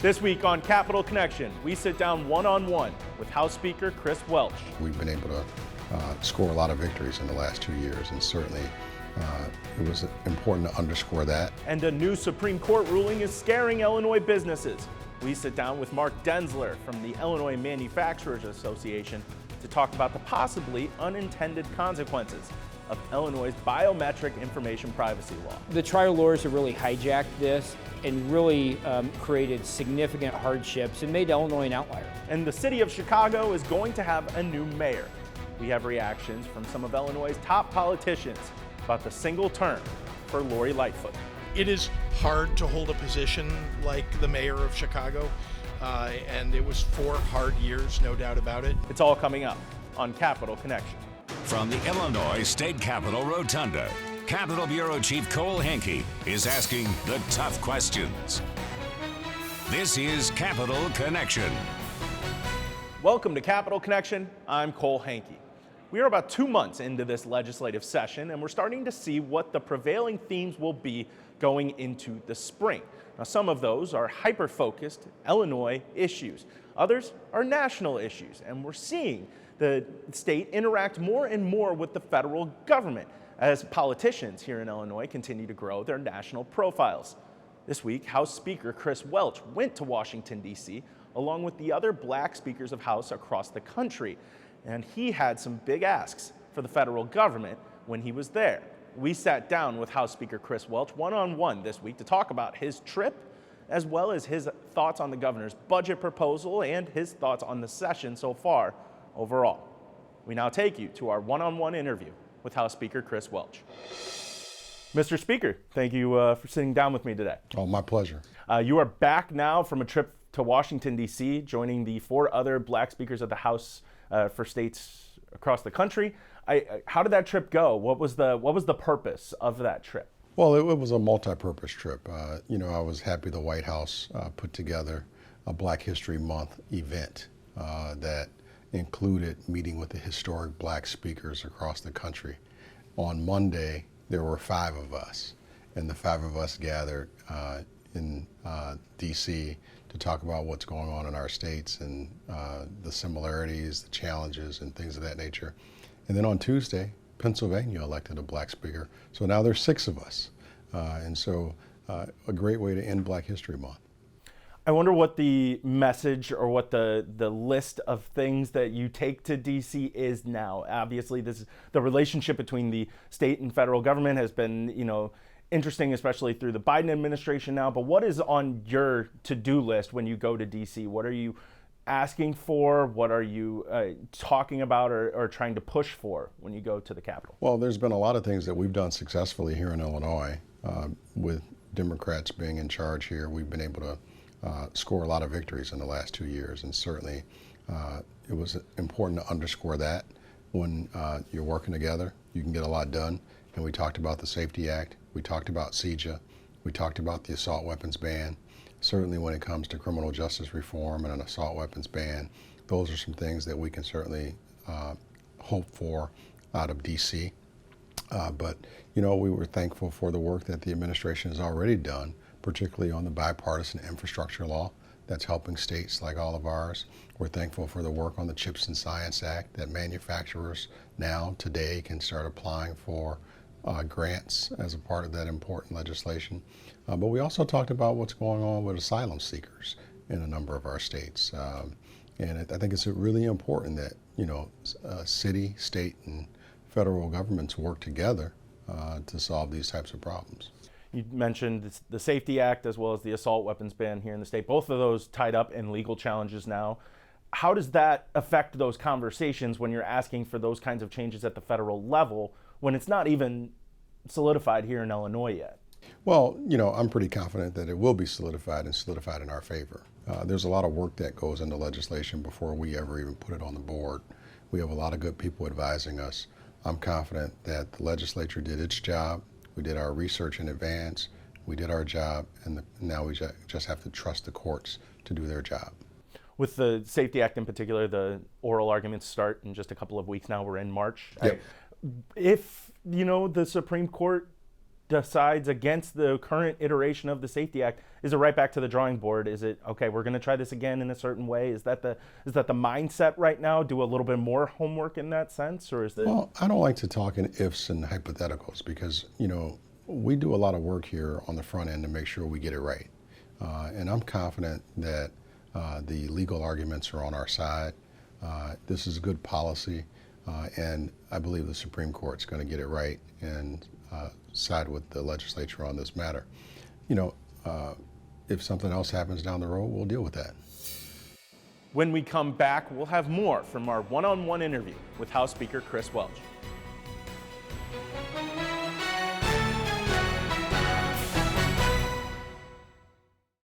This week on Capitol Connection, we sit down one-on-one with House Speaker Chris Welch. We've been able to score a lot of victories in the last 2 years, and certainly it was important to underscore that. And a new Supreme Court ruling is scaring Illinois businesses. We sit down with Mark Denzler from the Illinois Manufacturers Association to talk about the possibly unintended consequences of Illinois' biometric information privacy law. The trial lawyers have really hijacked this and really created significant hardships and made Illinois an outlier. And the city of Chicago is going to have a new mayor. We have reactions from some of Illinois' top politicians about the single term for Lori Lightfoot. It is hard to hold a position like the mayor of Chicago, and it was 4 hard years, no doubt about it. It's all coming up on Capitol Connection. From the Illinois State Capitol Rotunda, Capitol Bureau Chief Cole Hankey is asking the tough questions. This is Capitol Connection. Welcome to Capitol Connection. I'm Cole Hankey. We are about 2 months into this legislative session, and we're starting to see what the prevailing themes will be going into the spring. Now, some of those are hyper-focused Illinois issues. Others are national issues, and we're seeing the state interact more and more with the federal government as politicians here in Illinois continue to grow their national profiles. This week, House Speaker Chris Welch went to Washington, D.C., along with the other black speakers of House across the country, and he had some big asks for the federal government when he was there. We sat down with House Speaker Chris Welch one-on-one this week to talk about his trip, as well as his thoughts on the governor's budget proposal and his thoughts on the session so far overall. We now take you to our one-on-one interview with House Speaker Chris Welch. Mr. Speaker, thank you for sitting down with me today. Oh, my pleasure. You are back now from a trip to Washington, D.C., joining the 4 other black speakers of the House for states across the country. How did that trip go? What was the purpose of that trip? Well, it was a multi-purpose trip. I was happy the White House put together a Black History Month event that included meeting with the historic black speakers across the country. On Monday, there were 5 of us, and the 5 of us gathered in D.C. to talk about what's going on in our states and the similarities, the challenges, and things of that nature. And then on Tuesday, Pennsylvania elected a black speaker. So now there's 6 of us. And so a great way to end Black History Month. I wonder what the message or what the list of things that you take to D.C. is now. Obviously, the relationship between the state and federal government has been, interesting, especially through the Biden administration now. But what is on your to-do list when you go to D.C.? What are you asking for? What are you talking about or trying to push for when you go to the Capitol? Well, there's been a lot of things that we've done successfully here in Illinois. With Democrats being in charge here, we've been able to score a lot of victories in the last 2 years, and certainly it was important to underscore that when you're working together, you can get a lot done. And we talked about the Safety Act, we talked about CJA, we talked about the assault weapons ban. Certainly when it comes to criminal justice reform and an assault weapons ban, those are some things that we can certainly hope for out of DC. But we were thankful for the work that the administration has already done, particularly on the bipartisan infrastructure law that's helping states like all of ours. We're thankful for the work on the CHIPS and Science Act that manufacturers now today can start applying for grants as a part of that important legislation. But we also talked about what's going on with asylum seekers in a number of our states. And I think it's really important that, city, state, and federal governments work together to solve these types of problems. You mentioned the Safety Act as well as the assault weapons ban here in the state. Both of those tied up in legal challenges now. How does that affect those conversations when you're asking for those kinds of changes at the federal level when it's not even solidified here in Illinois yet? Well, I'm pretty confident that it will be solidified and solidified in our favor. There's a lot of work that goes into legislation before we ever even put it on the board. We have a lot of good people advising us. I'm confident that the legislature did its job. We did our research in advance. We did our job, and now we just have to trust the courts to do their job. With the Safety Act in particular, the oral arguments start in just a couple of weeks now. We're in March. Yep. If, the Supreme Court decides against the current iteration of the Safety Act, is it right back to the drawing board? Is it, okay, we're going to try this again in a certain way? Is that the mindset right now? Do a little bit more homework in that sense, or is it? Well, I don't like to talk in ifs and hypotheticals because, we do a lot of work here on the front end to make sure we get it right. And I'm confident that the legal arguments are on our side. This is good policy, and I believe the Supreme Court's going to get it right and side with the legislature on this matter. If something else happens down the road, we'll deal with that. When we come back, we'll have more from our one-on-one interview with House Speaker Chris Welch.